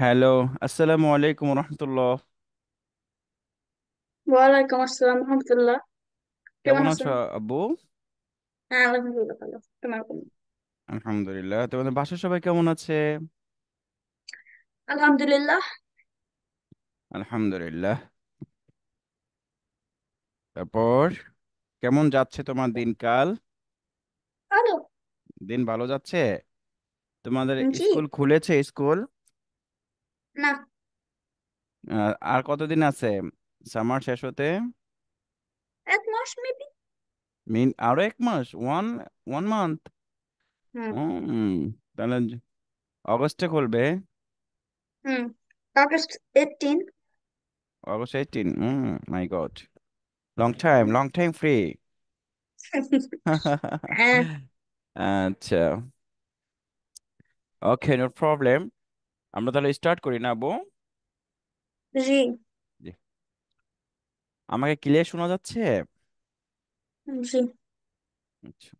Hello, আসসালামু আলাইকুম রহমতুল্লাহ। ওয়ালাইকুম আসসালাম রহমতুল্লাহ। কেমন কেমন আছো? আছো আব্বু? হ্যাঁ, আলহামদুলিল্লাহ ভালো। তোমার কেমন? আলহামদুলিল্লাহ। তোমাদের বাসার সবাই কেমন আছে? আলহামদুলিল্লাহ। আলহামদুলিল্লাহ। তারপর কেমন যাচ্ছে তোমার দিনকাল? ভালো। দিন ভালো যাচ্ছে? তোমাদের জি। স্কুল খুলেছে স্কুল? না। আর কতদিন আছে সামার শেষ হতে? এক মাস মেবি। আরো এক মাস, ওয়ান মান্থ। হুম। তাহলে অগস্টে খুলবে। হুম। আগস্ট 18। অগস্ট 18। মাই গড, লং টাইম ফ্রি। হ্যাঁ। আচ্ছা, ওকে, নো প্রবলেম। আমরা তাহলে স্টার্ট করি না বউ? জি। জি। আমাকে ক্লিয়ার শোনা যাচ্ছে? জি। আচ্ছা।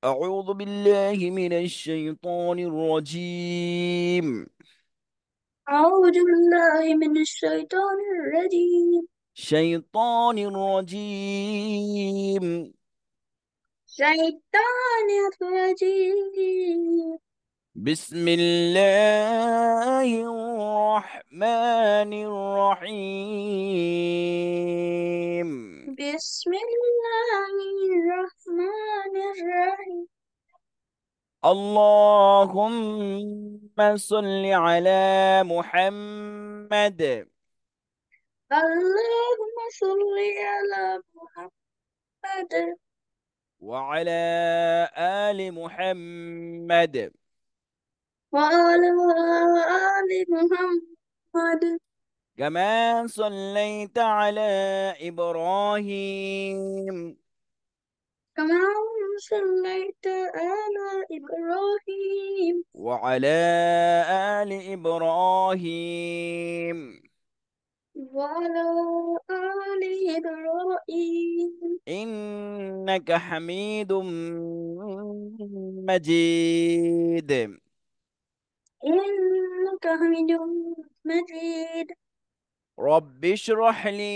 أعوذ بالله من الشيطان الرجيم. أعوذ بالله من الشيطان الرجيم. شيطان الرجيم. شيطان الرجيم. بسم الله الرحمن الرحيم. بسم الله الرحمن الرحيم. اللهم صل على محمد اللهم صل على محمد وعلى آل محمد وعلى آل محمد كما صليت على إبراهيم كما صليت على إبراهيم وعلى آل إبراهيم وعلى آل إبراهيم إنك حميد مجيد. إنك حميد مجيد. رب اشرح لي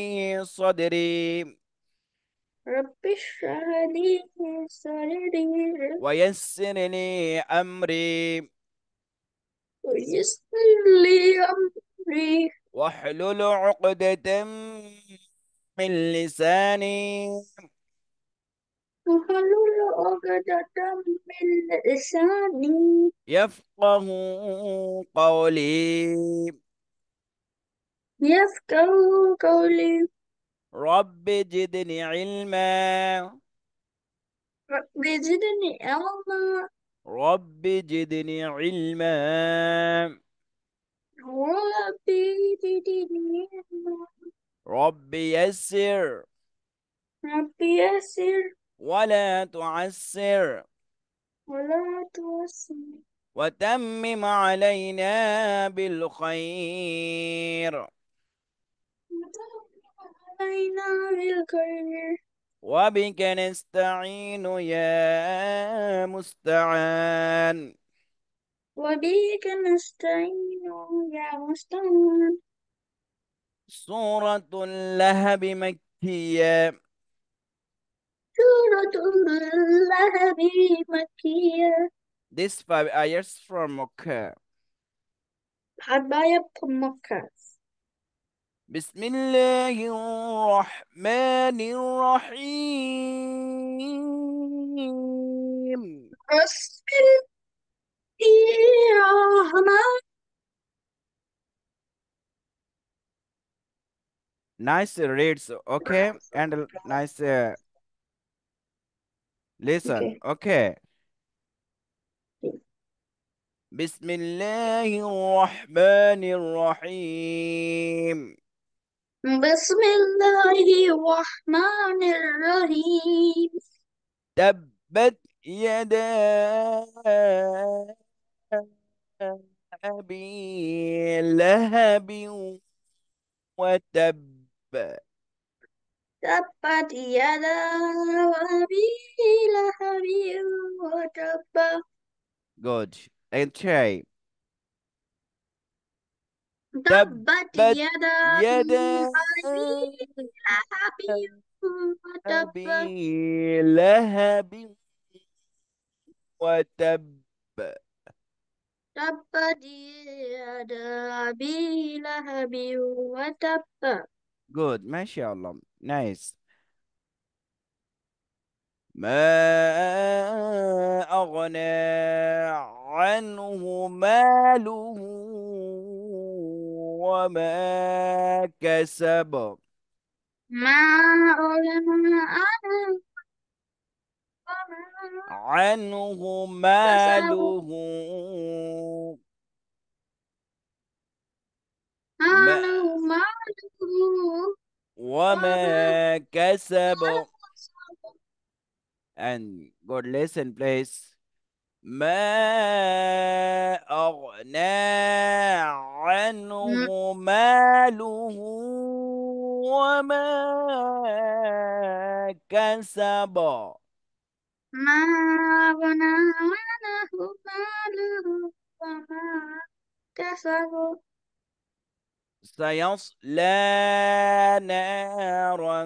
صدري رب اشرح لي صدري ويسر لي أمري ويسر لي أمري واحلل عقدة من لساني وحلل عقدة من لساني يفقه قولي. يفقه قولي. رب زدني علما. رب زدني علما. رب زدني علما. رب زدني علما. رب يسر رب يسر ولا تعسر ولا توصي وتمم علينا بالخير علينا بالخير. وبك نستعين يا مستعان. وبك نستعين يا مستعان. سورة اللهب مكية. سورة اللهب مكية. This five ayahs from Makkah. حبايب مكة. بسم الله الرحمن الرحيم. بسم الله الرحمن. Nice reads, okay, and nice listen, Okay. okay. بسم الله الرحمن الرحيم. بسم الله الرحمن الرحيم. تبت يدا أبي لهب وتب. تبت يدا أبي لهب وتب. Good. And try. تبت تبت يدا يدا أبي لهب وتب. أبي لهب وتب. تبت يدا أبي لهب وتب. good ما شاء الله nice. ما أغنى عنه ماله وما كسب. ما أغنى عنه وما عنه كسب. ماله ما عنه ماله وما وما كسب. كسب. and good listen please. ما أغنى عنه ماله وما كسب. ما أغنى عنه ماله وما كسب. سيصلى نارا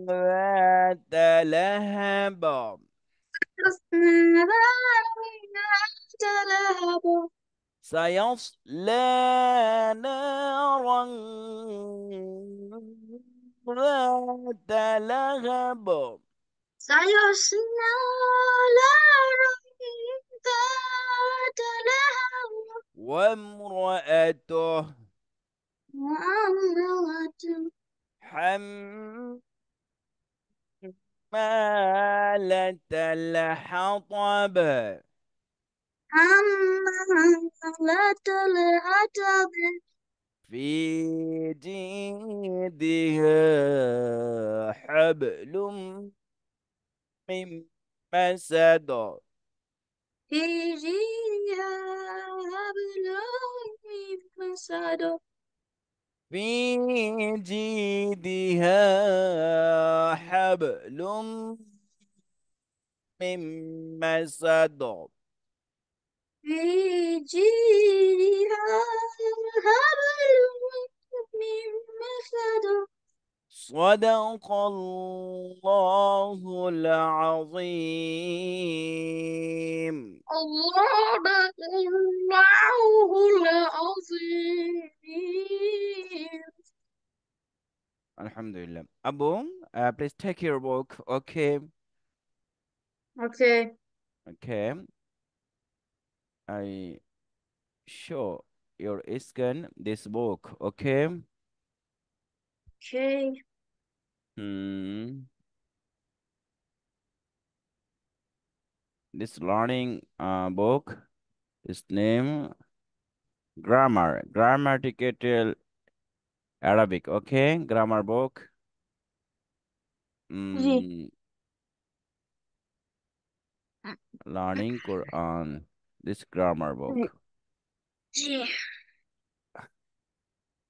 ذات لهب. تصنع ذات لهب. سيصلى نارا ذات لهب سيصلى نارا ذات لهب وامرأته وامرأة حمالة الحطب حمالة الحطب في جيدها حبل من مسد. في جيدها حبل من مسد. في جيدها حبل من مسد. في جيدها حبل من مسد. صدق الله العظيم. الله الله العظيم. الحمد لله. Abu, please take your book. Okay, Okay. okay. I show your scan this book. Okay. Okay. Hmm. This learning book is name grammatical Arabic. Okay, grammar book. Ji Hmm. Learning Quran. This grammar ji book. Ji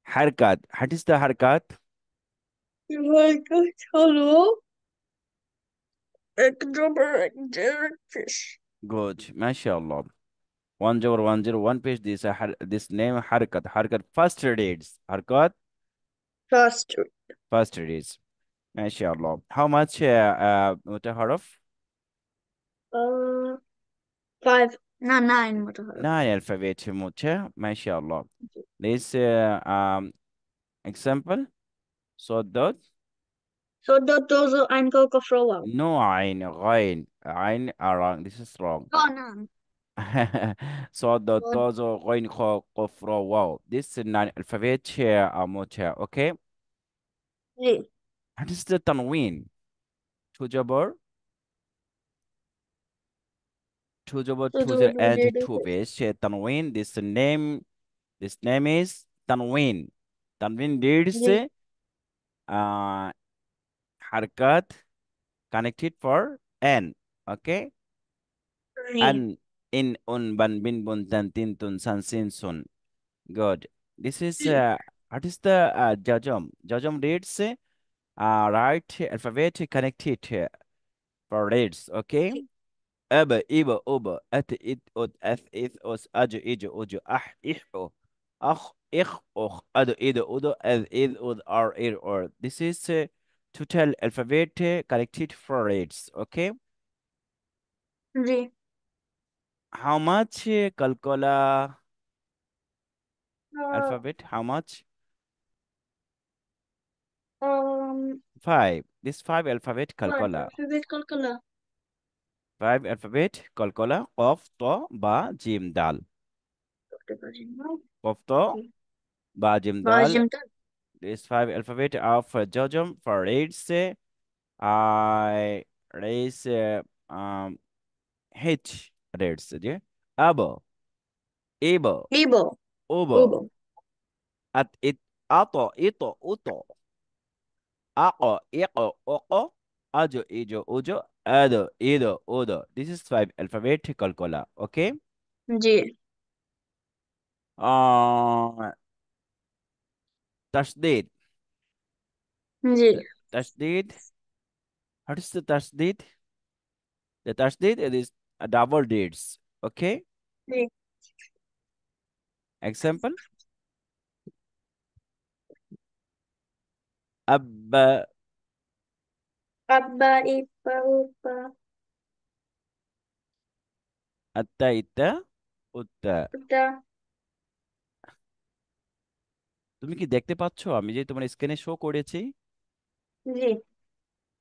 Harkat. What is the harkat? चलो एक number fish. Good. MashaAllah. 10101 page. This name harkat. Harkat. First reads. Harkat. First. First reads. MashaAllah. How much mutaharaf? Uh, five. No, nine متحرك. Nine alphabet muta. MashaAllah. This example. So dot. So those are ein Coca-Cola. No ain. Ghain. Ain are wrong. This is wrong. Oh no. صاد ضاد God. طا ظا غين خا قاف را واو. This is nine alphabet موتة. Okay. जी What is the tanween? Two jabber, two jabber, so two zero, those we and did two base. Tanween. This name is tanween. Tanween reads जी uh harakat connected for n. Okay. जी An in un ban bin bun tan tin tun san sin sun. Good. This is जी what is the jajam? Jajam reads right alphabet connected for reads. Okay. أبا إبا أوبا أت إت أت أث إث أس أج إج أج أح إح أو. Akh, ich, och, ado, ido, udo, as, is, ud, are, ir, or. This is total alphabet connected for words. Okay. जी. How much calcula Uh, alphabet? How much? um, Five. This five alphabet what? calcula. Alphabet color. Five alphabet calcula. Qaf, ta, ba, jim, dal. Qaf, ta, जी. ba, jim, dal. Bazım da. This five alphabet of Jojum for words. I raise H words. Yeah. Abo, able, İbo. obo. Ubo. At it, ato, ito, uto. Ako, iko, oko, ajo, ijo, ujo, ado, ido, udo. This is five alphabetical color. Okay. जी. Uh, tasdid. जी. Tasdid. What is the tasdid? The tasdid it is a double deeds. Okay. जी. Example. Abba, Abba, ipa, upa, atta, itta, utta. uta. তুমি কি দেখতে পাচ্ছ আমি যে তোমার স্ক্রিনে শো করেছি? जी.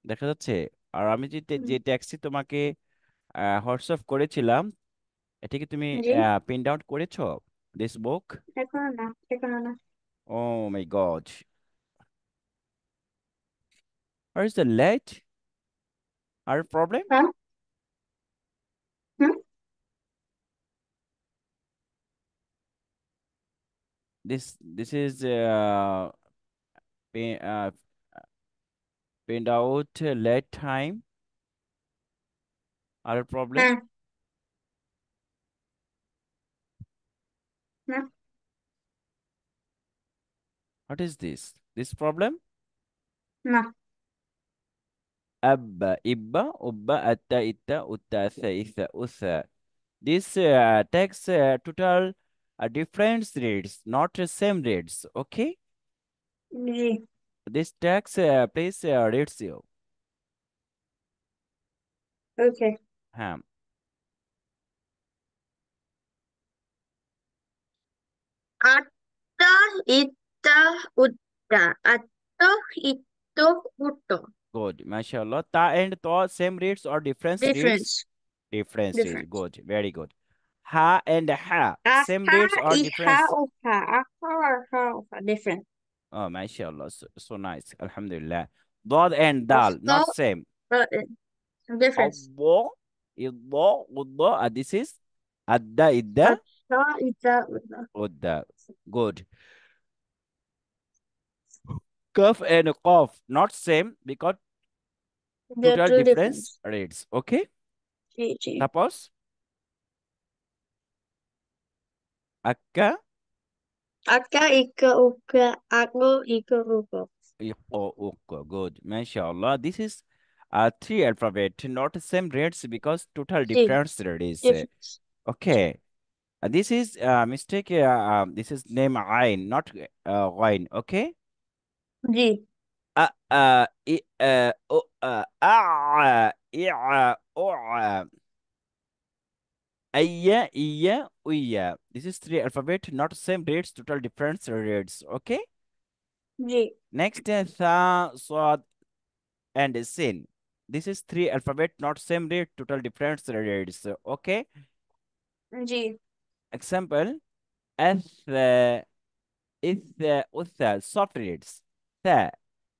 দেখা যাচ্ছে? আর আমি যে যে ট্যাক্সি তোমাকে হোয়াটসঅ্যাপ করেছিলাম, এটা কি তুমি जी. প্রিন্ট আউট করেছো? This book? এখনো না, এখনো না। Oh my God. Where is the late? Our problem? হ্যাঁ? হুম? This is pin, pinned out late time. Our problem? হ্যাঁ, না, What is this? This problem? না। Abba, ibba, ubba, atta, itta, utta, asa, isa, usa. This takes total different rates, not the same rates. Okay? G, This tax place rates you. ওকে। হ্যাঁ। আটটা, ইটটা, উট্টা। আটটো, ইট্টো, উট্টো। Good, mashallah. Ta and to same rates or difference rates? Difference, Differences. difference. Good, very good. Ha and ha, same Aha, rates or iha, difference? uha. Aha, uha. Different. Oh, mashallah, so nice. Alhamdulillah. Dad and dal, Afto, not same. difference. Abbo, iddo, uddo. This is adda, idda, Atta, ita, uta. udda. Good. Kaf and qaf, not same because There are total two difference difference. rates. Okay. Ji, ji. Suppose akka, Akka, ika, uka, ako, ika, uko. iqo, uqo. Good. Mashallah. This is three alphabet, not same rates because total ji, difference rates. difference. Okay. This is mistake. This is name Ain, not Ghain. Okay. Ji, I, o, a, I, o, Ayya, iya, uyya. This is three alphabet, not same rates, total difference rates. Okay. Ji, Next, tha, swad, and sin. This is three alphabet, not same rate, total difference rates. Okay. जी, Example, ath, ith, utha, soft rates. Tha,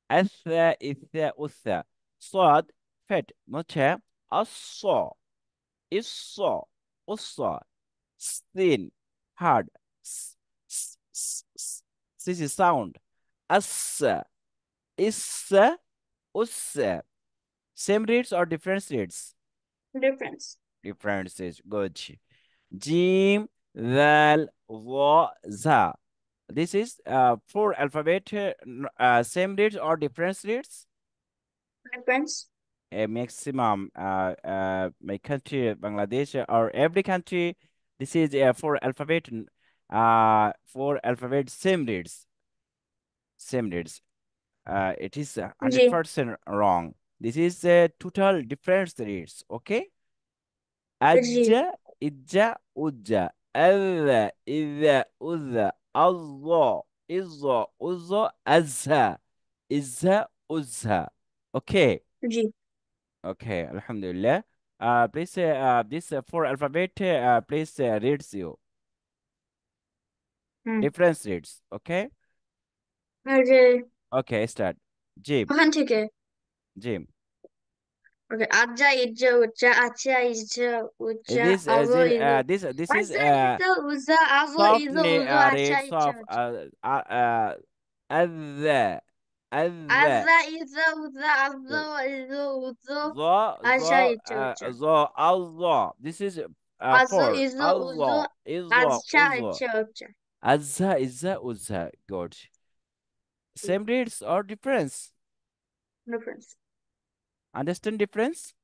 ath, ith, utha. Swad, fat, mucha, asso, isso, usso. Thin, hard. This is sound. As, is, us. Same rates or different rates? difference. Differences. Good. Jim, Zal, Wa, Za. This is four alphabet. Same rates or different rates? Difference. A maximum. My country, Bangladesh, or every country. This is four alphabet. Four alphabet same reads. Same reads. It is ji 100% wrong. This is total different reads. Okay. Ji Ajja, ijja, ujja. Adha, idha, udha. Allah, izza, uzza, azza. Izza, uzza. Okay. Ji Okay. Alhamdulillah. Please, this four alphabet, please reads you. Difference reads. Okay. अरे Okay. Start. Jim. हाँ ठीक है Jim. Okay आजा Itza उज्जा आचा इज्जा उज्जा This, आजो इजो this is आजा इजो उज्जा आजो इजो softly उजो आचा reads इज्जा of उज्जा adha, adha. आजा इजो उज्जा आजो इजो उजो आचा इज्जा उज्जा Allah. This is आजो four. इजो उजो Allah, Izza, आचा Uzza. इज्जा उज्जा Azza, Izza, Uzza. Good. Same reads or difference? Difference Understand difference?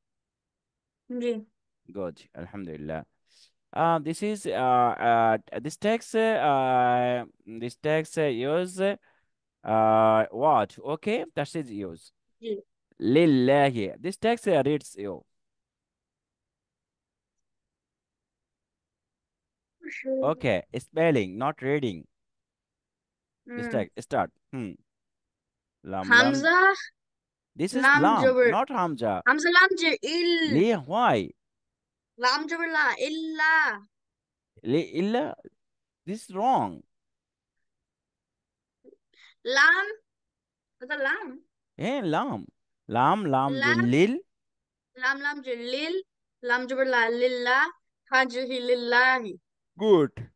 जी Good. Alhamdulillah. This text use what? Okay, that is use. जी Lillahi. This text reads you. Okay, spelling, not reading. This text start. Lam lam. حمزة This is لام lam, جبر not hamza. حمزة لام جبر Li, why? لام جبر لا إلا Li illa. This is wrong. لام هذا لام Lam. Lam jo لام lil. لام لام جليل لام جبر لا لله حاجه لله Good.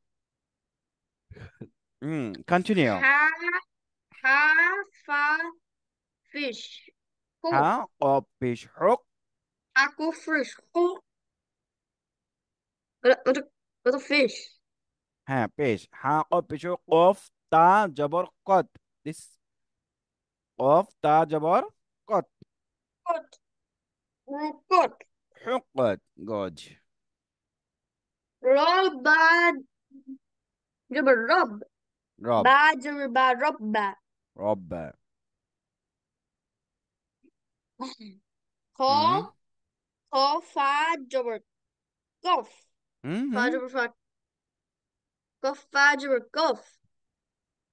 Continue. ها ها فا فيش خو Ha, qapish, huk. أكو فيش خو هذا فيش Ha, pesh. Ha, qapish, qaf, ta, jabar, qat. This qaf, ta, jabar, qat. قط ركض Huqat. Good. رب جبر رب Rob. با جبر با رب Rob. خو Mm-hmm. خو فا جبر قف فا Mm-hmm. جبر فا قف فا جبر قف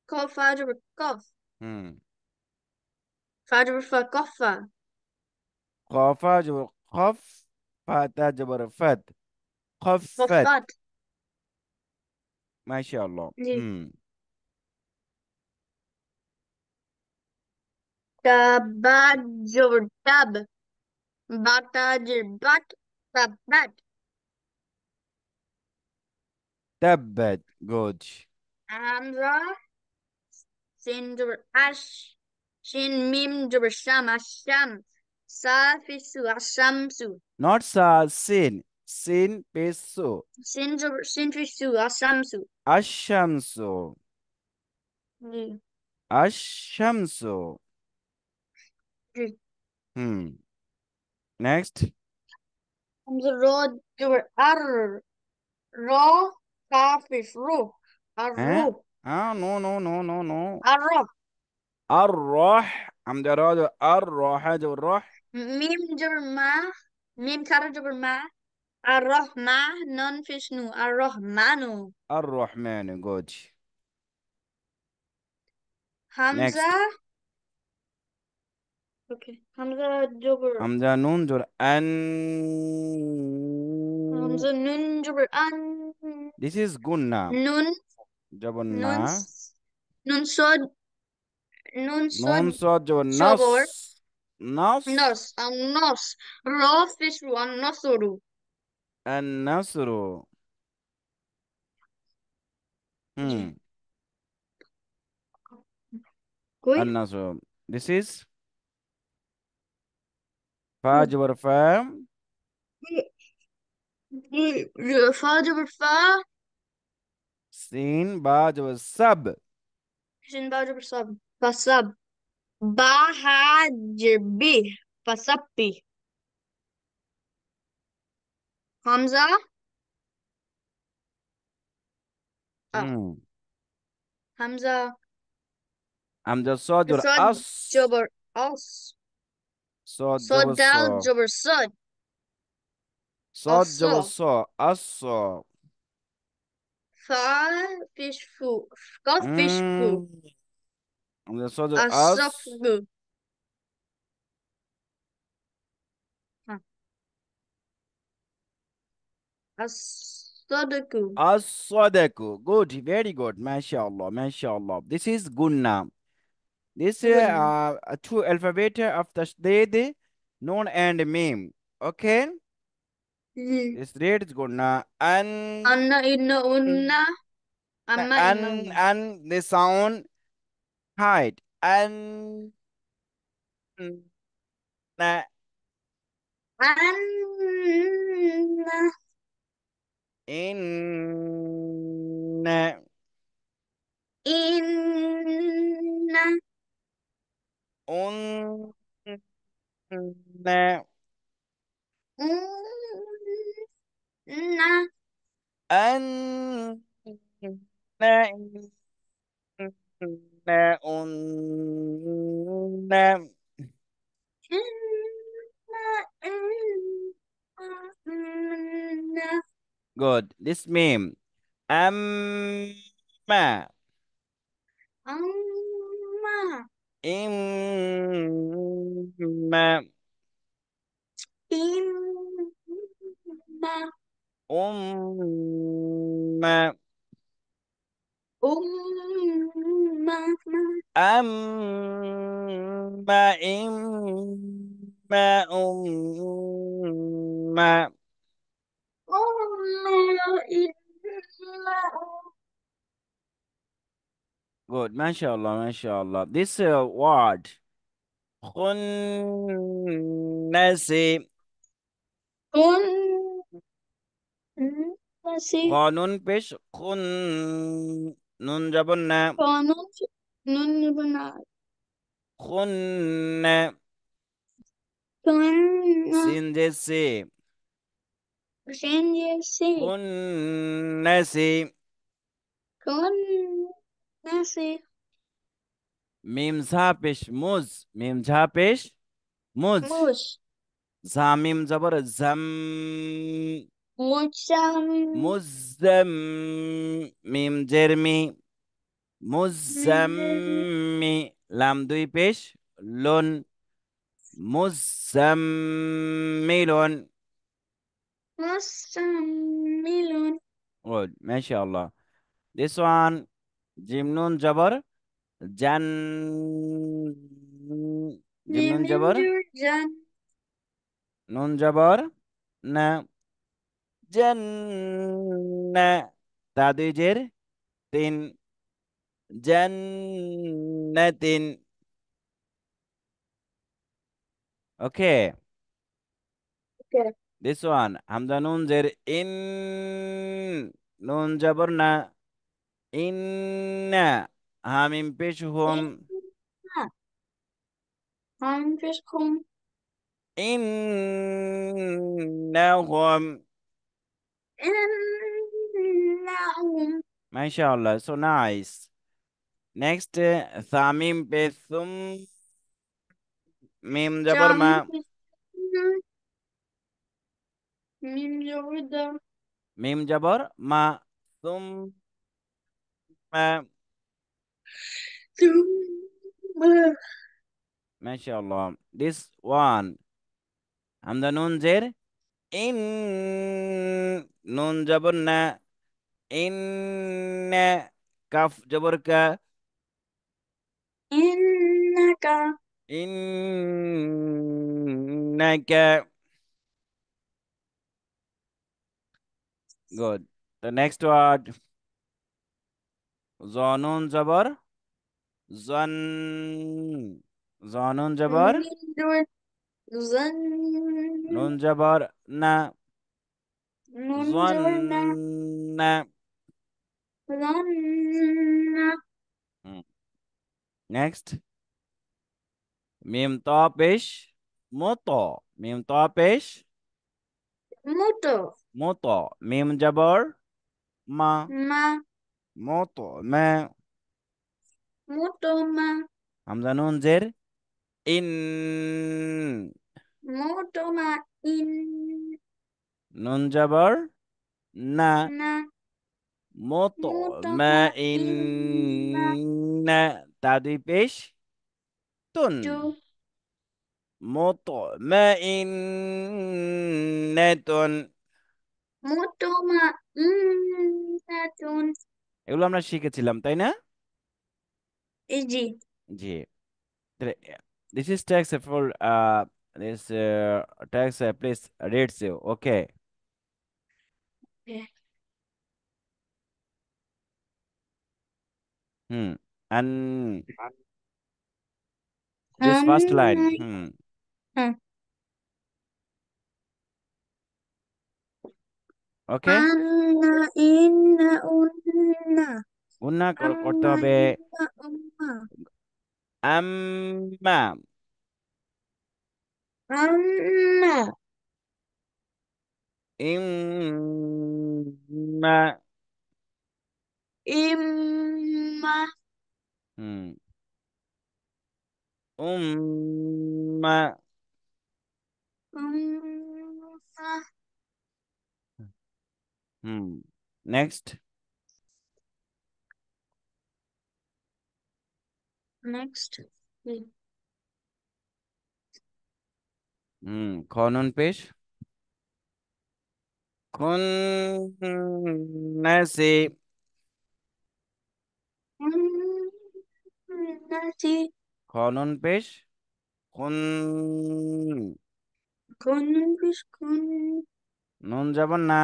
قف فا جبر قف Hmm. فا جبر فا قفا Qafa, jabar, qaf. Fata, jabar, fat. Qaffat. قفات MashaAllah. Ji تبا جبر تب باتا جبر بات تبت Tabbat. Good. همزة سين جبر أش شين ميم جبر شام الشمس سافسو الشمس Not sa, sin. Sin, peso. سين فيسو الشمس Ashamsu. जी Ashamsu. जी Next. همزة رو جبر أر رو كافش رو Huh? الرو No, no, no, no, no. الرو الروح. عم درادو الروح هذا الروح. ميم جبر ما ميم كار جبر ما الرحمن نون فيشنو الرحمن الرحمن. Good. حمزة Next. اوكي حمزة جبر حمزة نون دور أن. حمزة نون جبر أن This is gunna. نون نون جبنا. نون صاد نون نون صاد صاد جبر نص. صبر نص. نص النص را فيشرو النصر النصر. جي Hmm. كوي النصر. This is فا جبر فام. فا جبر فا سين با جبر سب. شين با جبر صب فصب با جبي فصبي حمزة Hmm. Hamza. Hamza Sadur Sad As. jabr as. Sad Jabal Sad dal Sa. jabr sad. Sad Jabal Asa. Sa. Asa. Fa fish fu. Got fish fu. Hmm. Hamza Sadur As. Asafgu. Asadaku. As-Sadaku. Good. Very good. MashaAllah. MashaAllah. This is Gunna. This Gunna. two alphabet of Tashdid, Noon and Meme. Okay. This read is Gunna. Anna inna unna. Amma inna um. And the sound height. Na, Anna. in, Inna. un, Unna. an, un, Inna. good. This meme. Amma. Amma. Imma. Imma. Umma. Umma. Amma. Imma. Umma. Umma. Inna. Good. MashaAllah. MashaAllah. This word. Khunnasi. Kun. Nasi. Qanun pesh. Khun. Nun jabunna. Kanun. Nun bana. Khunna. Kunna. Sin jesse. Shin yesi. Khunnasi. Kun. Nasi. Mim za pesh. Muz. Mim za pesh. Muz. Mush. Zamim zabar. Zam. Mucham. Muzzam. Mim jermi. Minjeri. মুজাম্মি লাম দুই পেশ loan মুজাম্মিলুন Musamilun. Good মাশাআল্লাহ this one gym নুন জবর জান gym নুন জবর Niminjurjan. নুন জবর না জান না তা দুই জের তিন জান্নাতিন ওকে Okay. this one hamza nun zer in nun jabr na inna hamim pesh hum Inna. Hamfishkum. innahum Innahum. mashallah so nice next thamim pe thum mim jabr ma Jamfishkum. Minjurda. mim jabr ma thum ma Tumma. mashallah this one hamza nun zer in nun jabr na إن كف جبرك Innaka. إنك good the next word zonun jabar zan zonun jabar Minjur. Zan. nun jabar na Nunjurna. zanna Zanna. Hmm. next mim ta pesh moto mim ta pesh Muto. moto mim jabar ma Ma. মতো মা। Moto ma. Hamza নুন জের in. Moto ma in. নুন জবর না। Na. মতো Moto মা ma in in. Na. না। তা দুই পেশ তুন। Tu. মতো মা in Tun. Moto ma in. Natun. এগুলো আমরা শিখেছিলাম তাই না? Iji. জি। তাহলে, this is text for this text please reads you okay. Okay. And this first line Anna. Huh. okay. Anna inna unna. গুণা করতে Anna হবে inna umma. আম্মা। Anna. ইম্মা। Imma. হুম উম্মা। Umma. হুম নেক্সট। Next. Okay. খনন পেশ খুন নাসি। Nati. খনন পেশ খুন। Kunun fish kun. নুন যাব না।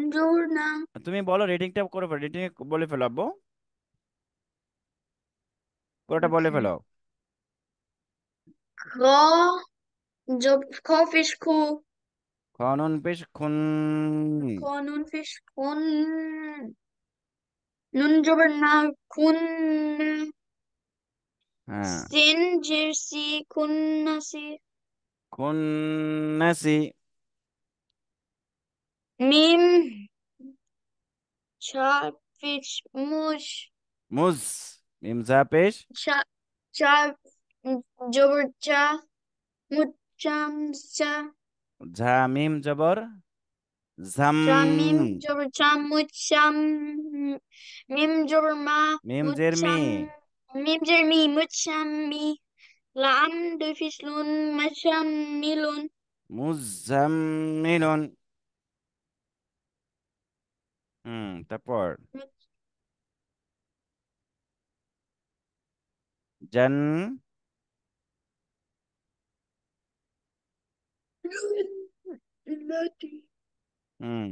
Njorna. তুমি বলো রেটিংটা করে ফেলো, রেটিং বলে ফেলো আব্বু, পুরোটা বলে Okay. ফেলো। Kro. Job. Ko fish ku. খনন পেশ খুন। Konun fish kun. Nun jobber na kun. হ্যাঁ Sin jersey kun nasi. খুন নাসি। Mim. Cha fish mush. মুজ মিমজা পেশ Cha. Cha. Jobber cha. Mucham cha. ঝা মিম জবর ঝাম। Chamim jobber cham mucham. Mim jobber ma. মিম জের me Mucham. Mim jer mi mucham mi. Lam do fish lun macham milun. মুজাম্মিলুন। তারপর জান। Nati. Hmm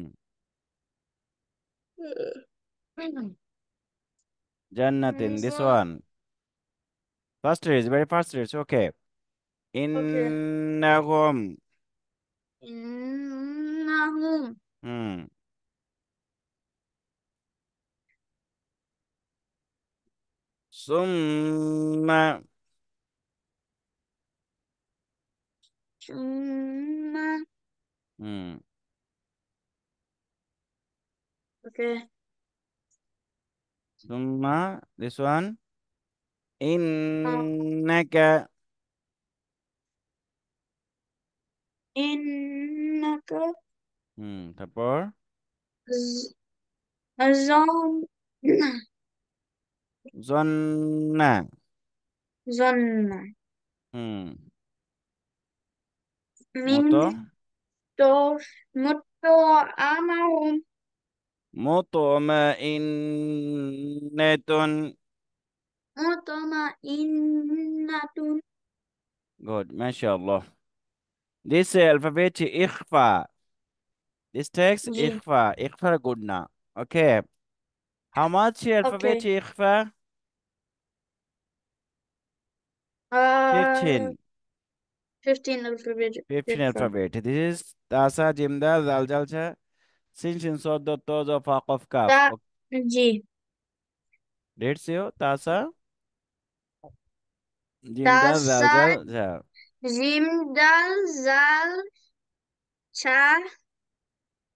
জান্নাতিন this So, one first রিজ very first রিজ okay. okay. ইন্নাহুম। Innahum. Hmm সুম্মা। Chumma. Hmm Okay. সুম্মা দিস ওয়ান Uh, ইন্নাকা। innaka. তারপর Zon. জন্না। Zonna. Hmm Min. মতো Tor. Mutto. Amahum. মতো মা ইন্নাতুন। Mutoma. Innatun. গুড মাশাআল্লাহ। This alphabet إخفاء. This text G. إخفاء. إخفاء good now. Okay. How much alphabet Okay. إخفاء? Uh, 15. 15 alphabet. 15 Differ. alphabet. This is Tasa, Jimda, Zaljalcha, Sin, Shin, Sod, Dot, Toz, Of, Of, Kaf. Ta. Okay. G. Let's see. Tasa, Jimda, Tasa. Zaljal, Za. Jim. Dal. Zal. Cha.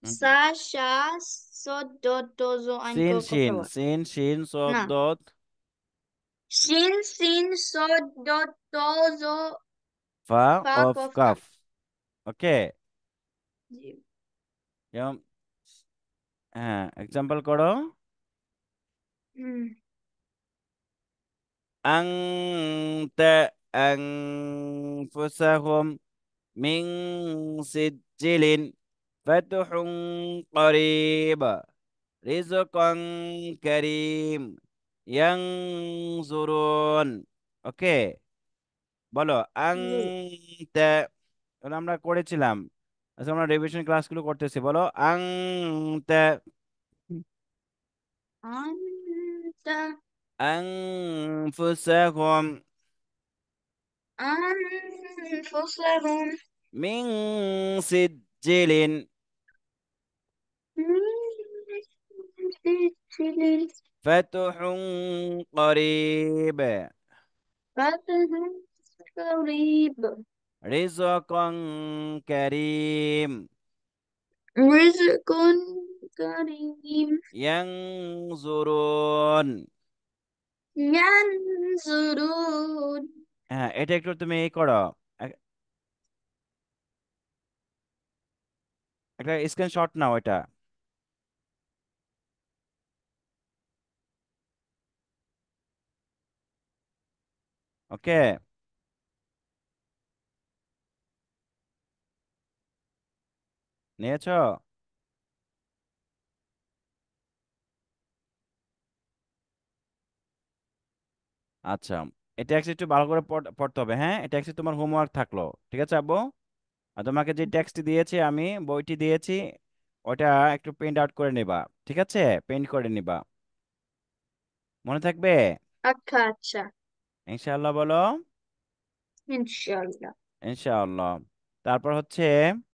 Hmm. Sa, sha, so, dot, dozo, ein, সিন ko, শিন koffer. সিন শিন সদ Na. দত Shin, sin, so, dot, dozo, ফা fa, কফ kof, kaf. Calf. ওকে। জি। যেমন হ্যাঁ example করো। হুম। أنت أنفسهم من سجل فتح قريب رزقا كريم ينظرون। ওকে বলো জি। আংতে। ওটা আমরা করেছিলাম। আচ্ছা আমরা রিভিশন ক্লাসগুলো করতেছি, বলো আংতে। Anta, أنفسهم anfusahum, من سجل min, sijilin, فتح قريب fatahum, qarib. رزقا كريم Rizqun karim. ينظرون। Yanzurun. হ্যাঁ এটা একটু তুমি এই করো, এক- একটা স্ক্রিনশট নাও এটা। ওকে নিয়েছো? আচ্ছা এটা একটু ভালো করে পড়তে হবে, হ্যাঁ এটা তোমার হোমওয়ার্ক থাকলো। ঠিক আছে আব্বু? আর তোমাকে যে টেক্সটটি দিয়েছি আমি, বইটি দিয়েছি, ওটা একটু প্রিন্ট আউট করে নিবা। ঠিক আছে, প্রিন্ট করে নিবা, মনে থাকবে? আচ্ছা আচ্ছা, ইনশাআল্লাহ বলো। ইনশাআল্লাহ। ইনশাআল্লাহ। তারপর হচ্ছে